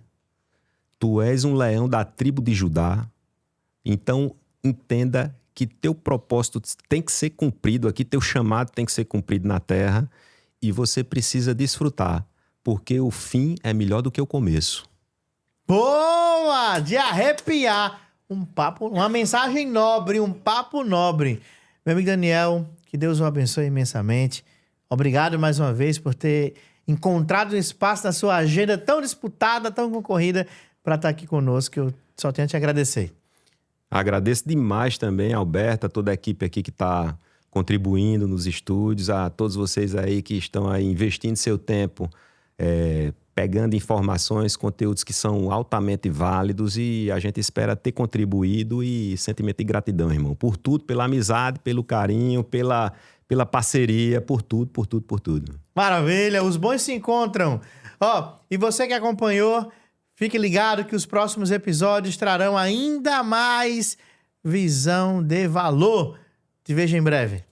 Speaker 2: Tu és um leão da tribo de Judá. Então, entenda que teu propósito tem que ser cumprido aqui, teu chamado tem que ser cumprido na Terra e você precisa desfrutar, porque o fim é melhor do que o começo.
Speaker 1: Boa! De arrepiar! Uma mensagem nobre, um papo nobre. Meu amigo Daniel, que Deus o abençoe imensamente. Obrigado mais uma vez por ter encontrado um espaço na sua agenda tão disputada, tão concorrida, para estar aqui conosco. Eu só tenho a te agradecer.
Speaker 2: Agradeço demais também, Alberto, a toda a equipe aqui que está contribuindo nos estúdios, a todos vocês aí que estão aí investindo seu tempo, pegando informações, conteúdos que são altamente válidos e a gente espera ter contribuído e sentimento de gratidão, irmão, por tudo, pela amizade, pelo carinho, pela parceria, por tudo.
Speaker 1: Maravilha, os bons se encontram. Ó, e você que acompanhou, fique ligado que os próximos episódios trarão ainda mais visão de valor. Te vejo em breve.